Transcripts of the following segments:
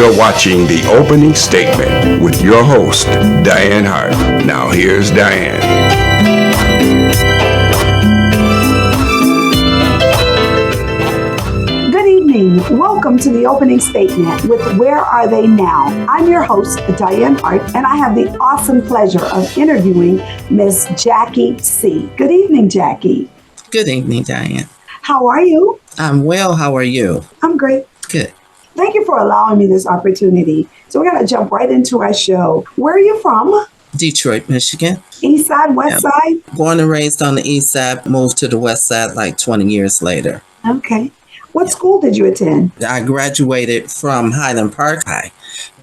You're watching The Opening Statement with your host, Dianne Hart. Now here's Dianne. Good evening. Welcome to The Opening Statement with Where Are They Now? I'm your host, Dianne Hart, and I have the awesome pleasure of interviewing Miss Jackie C. Good evening, Jackie. Good evening, Dianne. How are you? I'm well. How are you? I'm great. Good. Thank you for allowing me this opportunity. So we're going to jump right into our show. Where are you from? Detroit, Michigan. East side, west side? Born and raised on the east side, moved to the west side like 20 years later. Okay. What school did you attend? I graduated from Highland Park High,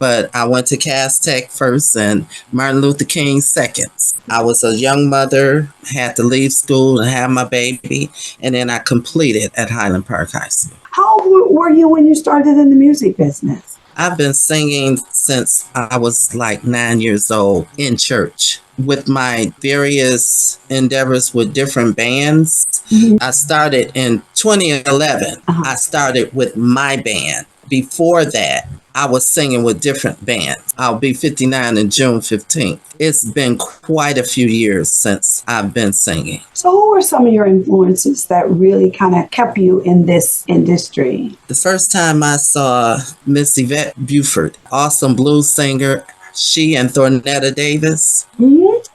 but I went to Cass Tech first and Martin Luther King second. I was a young mother, had to leave school and have my baby, and then I completed at Highland Park High School. How old were you when you started in the music business? I've been singing since I was like 9 years old in church. With my various endeavors with different bands, I started in 2011. I started with my band. Before that, I was singing with different bands. I'll be 59 in June 15th. It's been quite a few years since I've been singing. So who were some of your influences that really kind of kept you in this industry? The first time I saw Miss Yvette Buford, awesome blues singer, she and Thornetta Davis,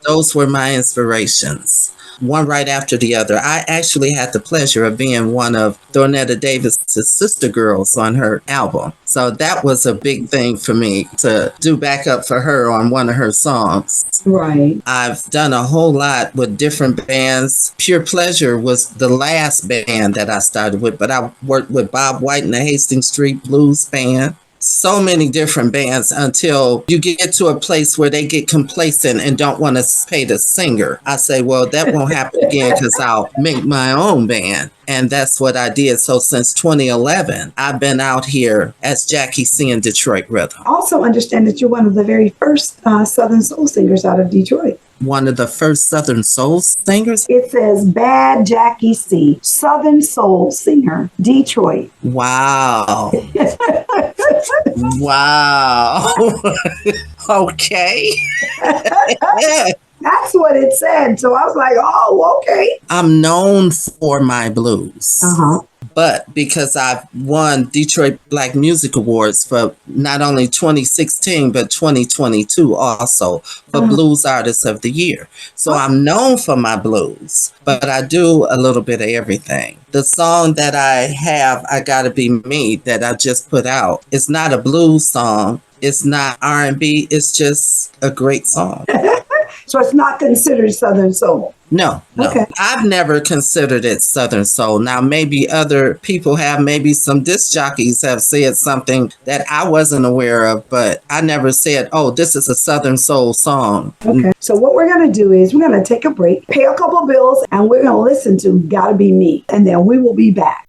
those were my inspirations. One right after the other. I actually had the pleasure of being one of Thornetta Davis's sister girls on her album. So that was a big thing for me to do backup for her on one of her songs. Right. I've done a whole lot with different bands. Pure Pleasure was the last band that I started with, but I worked with Bob White and the Hastings Street Blues Band. So many different bands until you get to a place where they get complacent and don't want to pay the singer. I say, well, that won't happen again because I'll make my own band. And that's what I did. So since 2011, I've been out here as Jackie C in Detroit Rhythm. Also understand that you're one of the very first Southern soul singers out of Detroit. One of the first Southern soul singers? It says Bad Jackie C, Southern soul singer, Detroit. Wow. Wow. Okay. That's what it said. So I was like, oh, okay. I'm known for my blues. But because I've won Detroit Black Music Awards for not only 2016, but 2022 also for Blues Artist of the Year. So I'm known for my blues, but I do a little bit of everything. The song that I have, I Gotta Be Me, that I just put out, is not a blues song. It's not R&B. It's just a great song. So it's not considered Southern soul? No. Okay. I've never considered it Southern soul. Now, maybe other people have, maybe some disc jockeys have said something that I wasn't aware of, but I never said, oh, this is a Southern soul song. Okay. So what we're going to do is we're going to take a break, pay a couple of bills, and we're going to listen to Gotta Be Me. And then we will be back.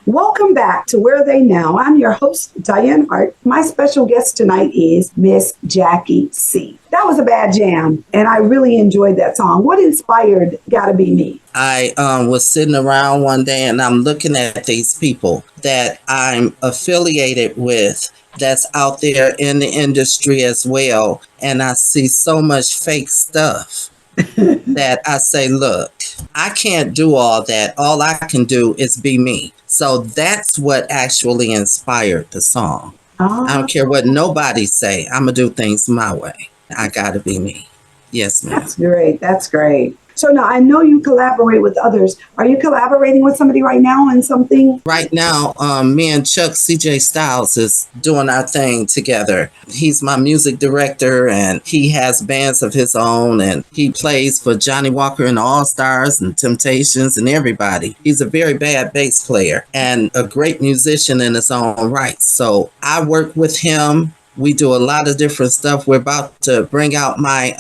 Welcome back to Where Are They Now? I'm your host, Dianne Hart. My special guest tonight is Miss Jackie C. That was a bad jam, and I really enjoyed that song. What inspired Gotta Be Me? I was sitting around one day and I'm looking at these people that I'm affiliated with that's out there in the industry as well. And I see so much fake stuff that I say, look, I can't do all that. All I can do is be me. So that's what actually inspired the song. I don't care what nobody say. I'm going to do things my way. I got to be me. Yes, ma'am. That's great. That's great. So now I know you collaborate with others. Are you collaborating with somebody right now in something? Right now, me and Chuck CJ Styles is doing our thing together. He's my music director and he has bands of his own and he plays for Johnny Walker and the All-Stars and Temptations and everybody. He's a very bad bass player and a great musician in his own right. So I work with him. We do a lot of different stuff. We're about to bring out my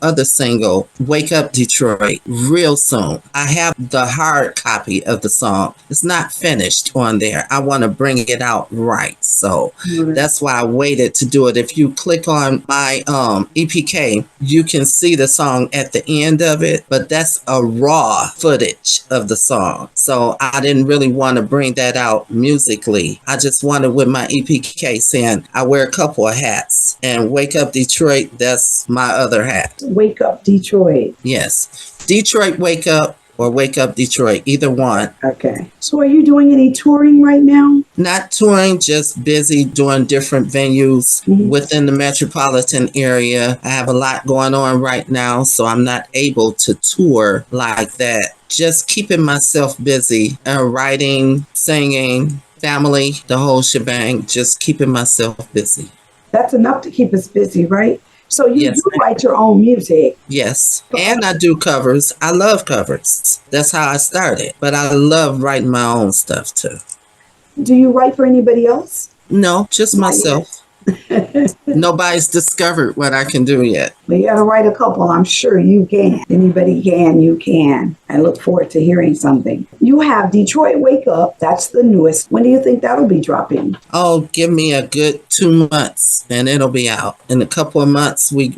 other single, Wake Up Detroit, real soon. I have the hard copy of the song. It's not finished on there. I want to bring it out right. So that's why I waited to do it. If you click on my EPK, you can see the song at the end of it, but that's a raw footage of the song. So I didn't really want to bring that out musically. I just wanted with my EPK saying I wear a couple of hats, and Wake Up Detroit, that's my other hat. Wake Up Detroit. Yes. Detroit Wake Up or Wake Up Detroit, either one. Okay. So are you doing any touring right now? Not touring, just busy doing different venues within the metropolitan area. I have a lot going on right now, so I'm not able to tour like that. Just keeping myself busy, writing, singing, family, the whole shebang, just keeping myself busy. That's enough to keep us busy, right? So you Yes, do ma'am. write your own music. Yes, and I do covers. I love covers. That's how I started. But I love writing my own stuff too. Do you write for anybody else? No, just Not myself. Nobody's discovered what I can do yet. Well, you got to write a couple. I'm sure you can. Anybody can, you can. I look forward to hearing something. You have Detroit Wake Up. That's the newest. When do you think that'll be dropping? Oh, give me a good 2 months and it'll be out. In a couple of months, we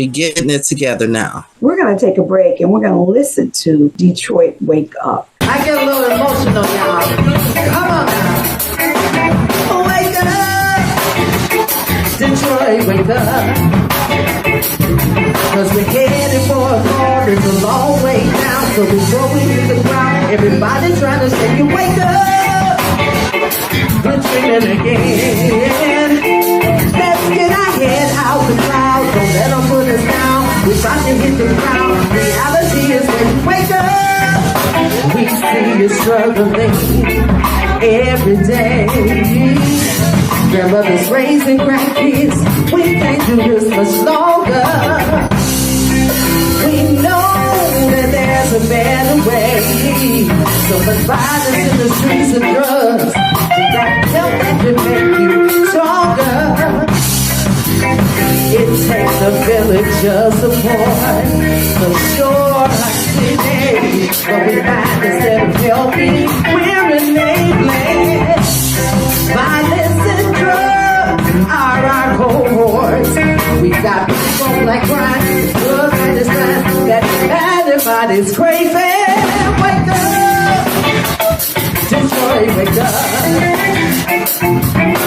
getting it together now. We're going to take a break and we're going to listen to Detroit Wake Up. I get a little emotional, y'all. Come on now. Wake up, Detroit, wake up. Cause we're headed for a fall. It's a long way down. So before we hit the ground, everybody trying to say you wake up. We're dreaming again. Let's get our head out the clouds. Don't let them put us down. We're about to hit the ground. Reality is when you wake up. We see you struggling every day. Grandmothers raising grandkids. We can't do this much longer. We know that there's a better way. So much violence in the streets and drugs. That help that can make you stronger. It takes a village of support. For sure, today. But we find instead of helping, we're enabling. Violence and drugs are our cohorts. We got people like crime, drugs and it's time that everybody's crazy. Wake up, Detroit, wake up.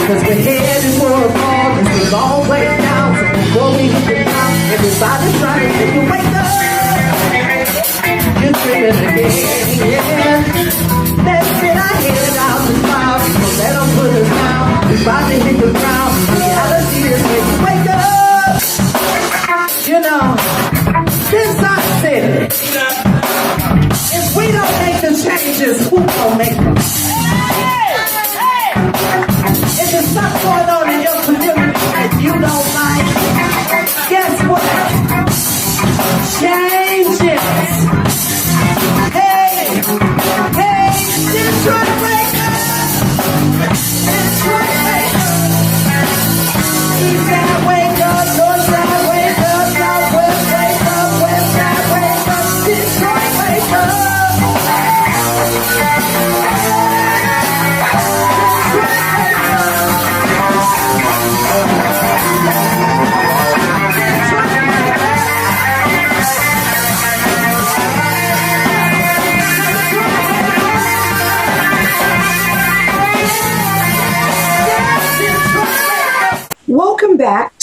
Cause we're headed for a fall. It's a long way down. So before we hit the ground, everybody's trying to make you wake up. You're dreaming again. Let's get our head out the clouds. Don't let them put us down. We're about to hit the ground. Reality is when you wake up. You know, this our city. If we don't make the changes, who gon' make them? If there's something going on in your community that you don't like, guess what?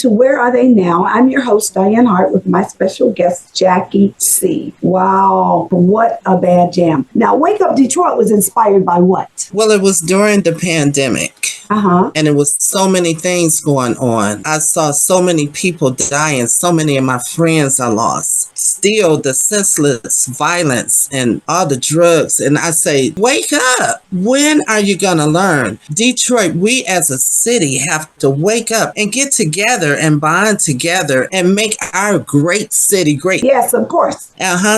to Where Are They Now? I'm your host, Dianne Hart, with my special guest, Jackie C. Wow, what a bad jam. Now, Wake Up Detroit was inspired by what? Well, it was during the pandemic. And it was so many things going on. I saw so many people dying. So many of my friends I lost. Still, the senseless violence and all the drugs. And I say, wake up. When are you going to learn? Detroit, we as a city have to wake up and get together and bond together and make our great city great. Yes, of course.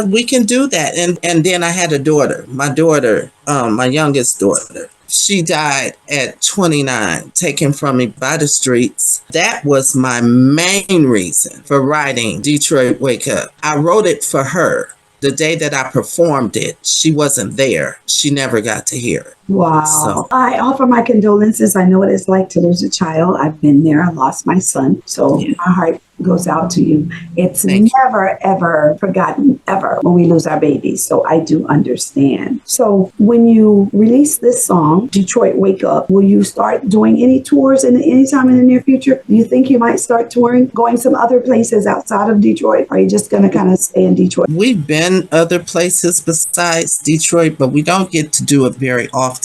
We can do that. And then I had a daughter, my youngest daughter. She died at 29, taken from me by the streets. That was my main reason for writing Detroit Wake Up. I wrote it for her. The day that I performed it, she wasn't there. She never got to hear it. Wow. So, I offer my condolences. I know what it's like to lose a child. I've been there. I lost my son. So my heart goes out to you. It's never, ever forgotten, ever, when we lose our babies. So I do understand. So when you release this song, Detroit Wake Up, will you start doing any tours anytime in the near future? Do you think you might start touring, going some other places outside of Detroit? Or are you just going to kind of stay in Detroit? We've been other places besides Detroit, but we don't get to do it very often.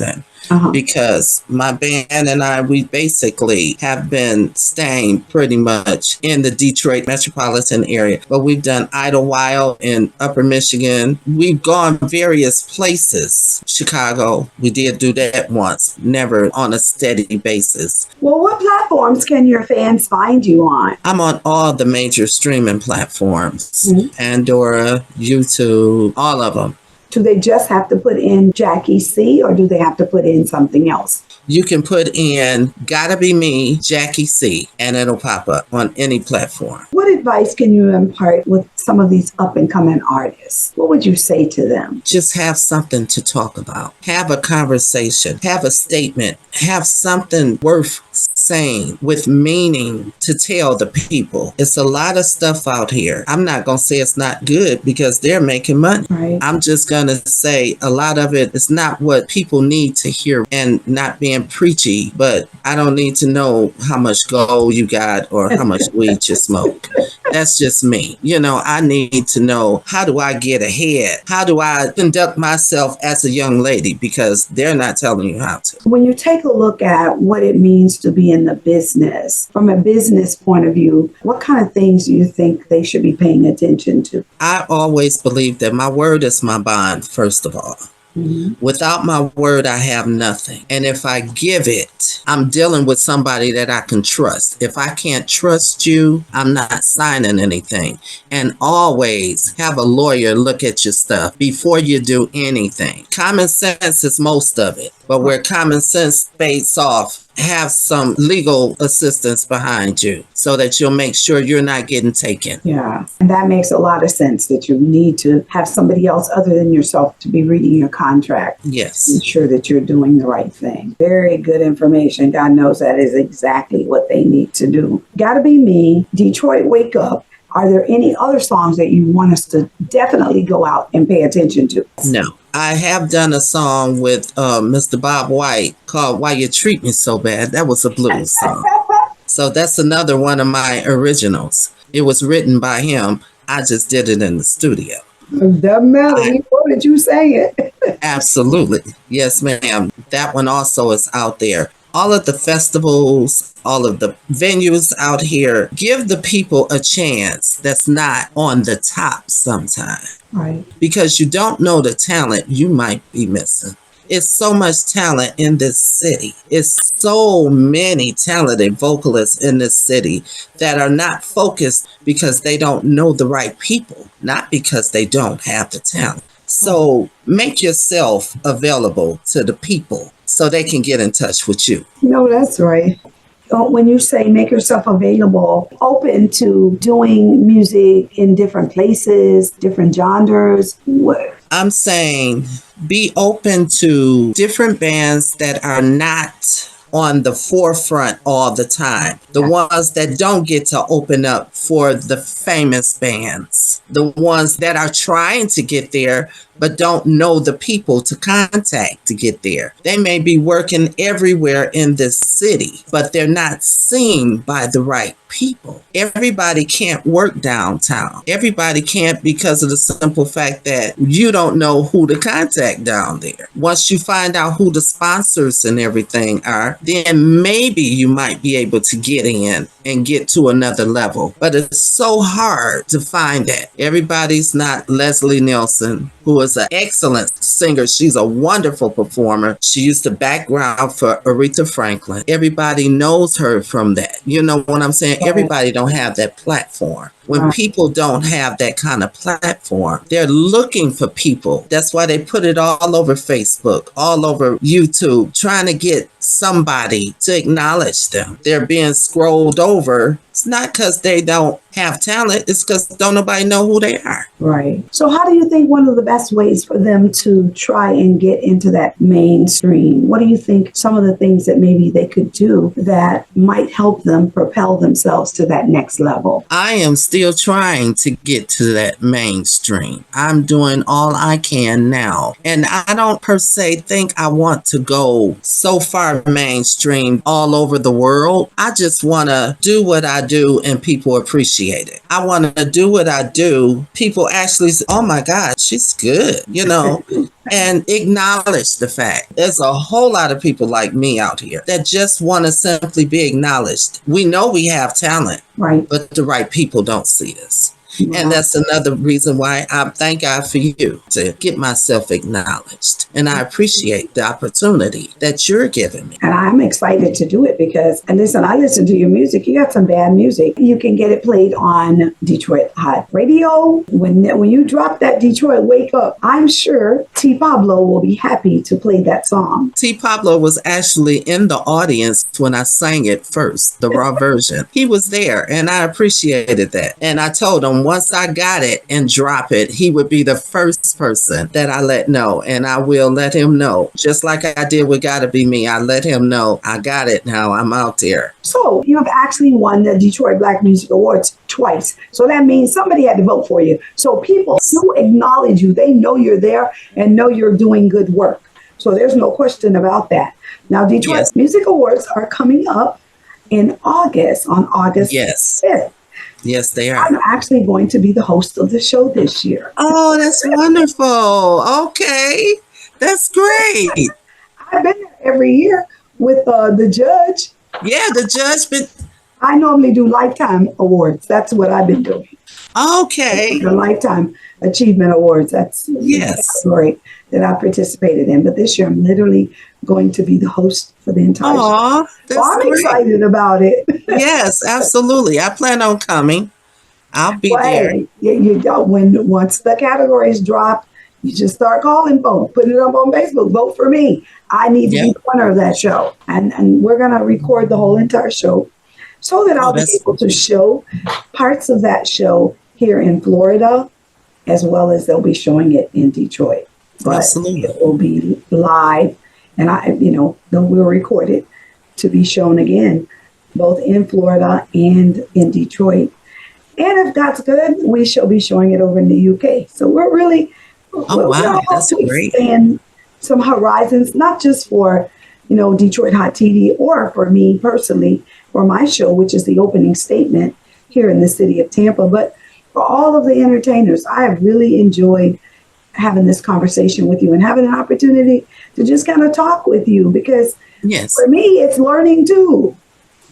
Because my band and I, we basically have been staying pretty much in the Detroit metropolitan area. But we've done Idlewild in Upper Michigan. We've gone various places. Chicago, we did do that once, never on a steady basis. Well, what platforms can your fans find you on? I'm on all the major streaming platforms. Pandora, YouTube, all of them. Do they just have to put in Jackie C, or do they have to put in something else? You can put in Gotta Be Me, Jackie C, and it'll pop up on any platform. What advice can you impart with some of these up-and-coming artists? What would you say to them? Just have something to talk about. Have a conversation. Have a statement. Have something worth saying with meaning to tell the people. It's a lot of stuff out here. I'm not going to say it's not good because they're making money. Right. I'm just going to say a lot of it is not what people need to hear, and not being preachy, but I don't need to know how much gold you got or how much weed you smoke. That's just me. I need to know, how do I get ahead? How do I conduct myself as a young lady? Because they're not telling you how to. When you take a look at what it means to be in the business, from a business point of view, what kind of things do you think they should be paying attention to? I always believe that my word is my bond, first of all. Without my word, I have nothing. And if I give it, I'm dealing with somebody that I can trust. If I can't trust you, I'm not signing anything. And always have a lawyer look at your stuff before you do anything. Common sense is most of it. But where common sense fades off, have some legal assistance behind you so that you'll make sure you're not getting taken. Yeah, and that makes a lot of sense, that you need to have somebody else other than yourself to be reading your contract. Yes. Ensure that you're doing the right thing. Very good information. God knows that is exactly what they need to do. Gotta Be Me, Detroit Wake Up. Are there any other songs that you want us to definitely go out and pay attention to? No. I have done a song with Mr. Bob White called Why You Treat Me So Bad. That was a blues song. So that's another one of my originals. It was written by him. I just did it in the studio. Doesn't matter. He wanted you say it. Absolutely. Yes, ma'am. That one also is out there. All of the festivals, all of the venues out here, give the people a chance that's not on the top sometimes. Right. Because you don't know the talent you might be missing. It's so much talent in this city. It's so many talented vocalists in this city that are not focused because they don't know the right people, not because they don't have the talent. So make yourself available to the people so they can get in touch with you. No, that's right. When you say make yourself available, open to doing music in different places, different genres, what? I'm saying be open to different bands that are not on the forefront all the time. The ones that don't get to open up for the famous bands. the ones that are trying to get there but don't know the people to contact to get there. They may be working everywhere in this city, but they're not seen by the right people. Everybody can't work downtown. Everybody can't, because of the simple fact that you don't know who to contact down there. Once you find out who the sponsors and everything are, then maybe you might be able to get in and get to another level. But it's so hard to find that. Everybody's not Leslie Nielsen, who is an excellent singer. She's a wonderful performer. She used the background for Aretha Franklin. Everybody knows her from that. You know what I'm saying? Everybody don't have that platform. When people don't have that kind of platform, they're looking for people. That's why they put it all over Facebook, all over YouTube, trying to get somebody to acknowledge them. They're being scrolled over. It's not because they don't have talent. It's because don't nobody know who they are. Right. So how do you think one of the best ways for them to try and get into that mainstream? What do you think some of the things that maybe they could do that might help them propel themselves to that next level? I am still trying to get to that mainstream. I'm doing all I can now. And I don't per se think I want to go so far mainstream all over the world. I just want to do what I do and people appreciate it. I want to do what I do. People actually say, oh my God, she's good, you know, and acknowledge the fact. There's a whole lot of people like me out here that just want to simply be acknowledged. We know we have talent, right, but the right people don't see us. And that's another reason why I thank God for you to get myself acknowledged. And I appreciate the opportunity that you're giving me. And I'm excited to do it because, and listen, I listen to your music. You got some bad music. You can get it played on Detroit Hot Radio. When you drop that Detroit Wake Up, I'm sure T. Pablo will be happy to play that song. T. Pablo was actually in the audience when I sang it first, the raw version. He was there and I appreciated that. And I told him, once I got it and drop it, he would be the first person that I let know. And I will let him know. Just like I did with Gotta Be Me, I let him know I got it now. I'm out there. So you have actually won the Detroit Black Music Awards twice. So that means somebody had to vote for you. So people do acknowledge you. They know you're there and know you're doing good work. So there's no question about that. Now, Detroit Music Awards are coming up in August, on August 5th. Yes, they are. I'm actually going to be the host of the show this year. Oh, that's wonderful. Okay. That's great. I've been there every year with the judge. Yeah, the judge. But I normally do Lifetime Awards. That's what I've been doing. Okay. The Lifetime Achievement Awards. That's the category that I participated in. But this year, I'm literally going to be the host for the entire show. That's so I'm great. Excited about it. Yes, absolutely. I plan on coming. I'll be there. You don't. Once the categories drop, you just start calling folks, putting it up on Facebook. Vote for me. I need to be the winner of that show. And we're going to record the whole entire show so that I'll be able to show parts of that show here in Florida, as well as they'll be showing it in Detroit. But absolutely. It will be live, and we'll record it to be shown again, both in Florida and in Detroit. And if God's good, we shall be showing it over in the UK. So we're really, that's great. Expand some horizons, not just for, Detroit Hot TV or for me personally, for my show, which is the opening statement here in the city of Tampa, but for all of the entertainers. I have really enjoyed having this conversation with you and having an opportunity to just kind of talk with you because for me, it's learning too.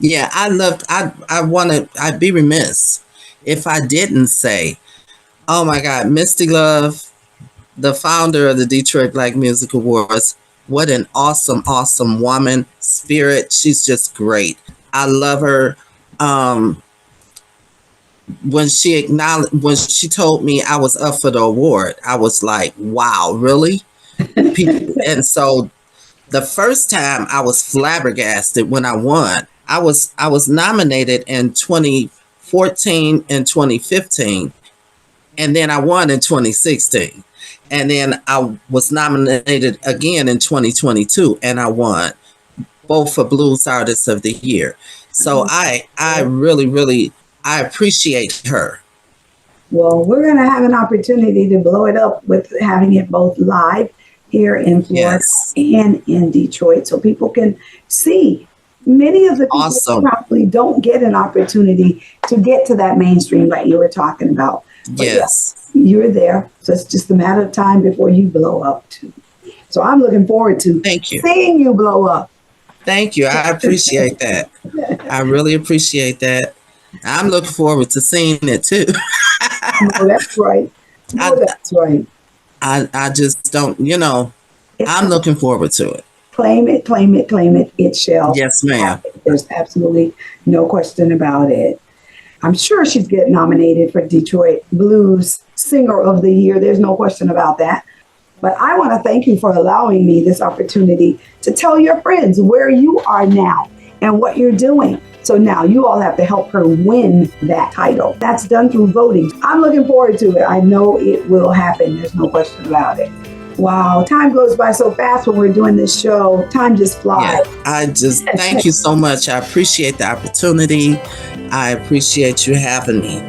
Yeah, I'd be remiss if I didn't say, oh my God, Misty Love, the founder of the Detroit Black Music Awards, what an awesome, awesome woman, spirit. She's just great. I love her. When she told me I was up for the award, I was like, wow, really? And so the first time I was flabbergasted when I won. I was nominated in 2014 and 2015, and then I won in 2016. And then I was nominated again in 2022, and I won, both for Blues Artist of the Year. So I really, really, I appreciate her. Well, we're going to have an opportunity to blow it up with having it both live here in Florida and in Detroit, so people can see. Many of the people probably don't get an opportunity to get to that mainstream that you were talking about. But yes, you're there. So it's just a matter of time before you blow up too. So I'm looking forward to seeing you blow up. Thank you. I appreciate that. I really appreciate that. I'm looking forward to seeing it too. No, that's right. No, that's right. I just don't, I'm looking forward to it. Claim it, claim it, claim it. It shall. Yes, ma'am. Happen. There's absolutely no question about it. I'm sure she's getting nominated for Detroit Blues Singer of the Year. There's no question about that. But I want to thank you for allowing me this opportunity to tell your friends where you are now and what you're doing. So now you all have to help her win that title. That's done through voting. I'm looking forward to it. I know it will happen. There's no question about it. Wow, time goes by so fast when we're doing this show. Time just flies. Yeah, I just thank you so much. I appreciate the opportunity. I appreciate you having me.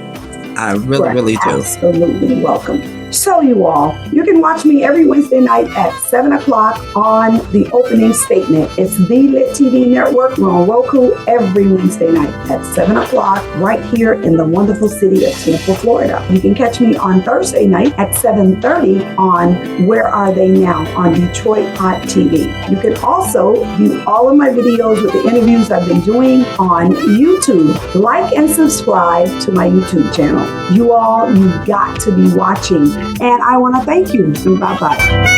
I really do. Absolutely welcome. So you all, you can watch me every Wednesday night at 7 o'clock on The Opening Statement. It's the Lit TV network. We're on Roku every Wednesday night at 7 o'clock right here in the wonderful city of Tampa, Florida. You can catch me on Thursday night at 7:30 on Where Are They Now on Detroit Hot TV. You can also view all of my videos with the interviews I've been doing on YouTube. Like and subscribe to my YouTube channel. You all, you've got to be watching. And I want to thank you. Bye-bye.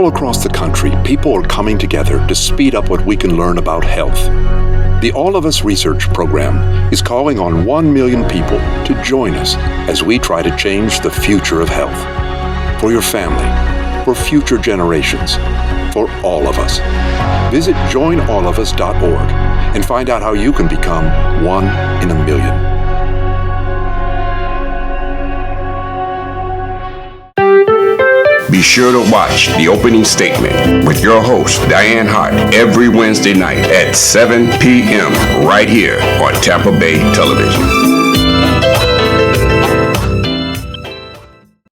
Across the country, people are coming together to speed up what we can learn about health. The All of Us Research Program is calling on 1 million people to join us as we try to change the future of health. For your family, for future generations, for all of us. Visit joinallofus.org and find out how you can become 1 in a million. Be sure to watch The Opening Statement with your host, Dianne Hart, every Wednesday night at 7 p.m. right here on Tampa Bay Television.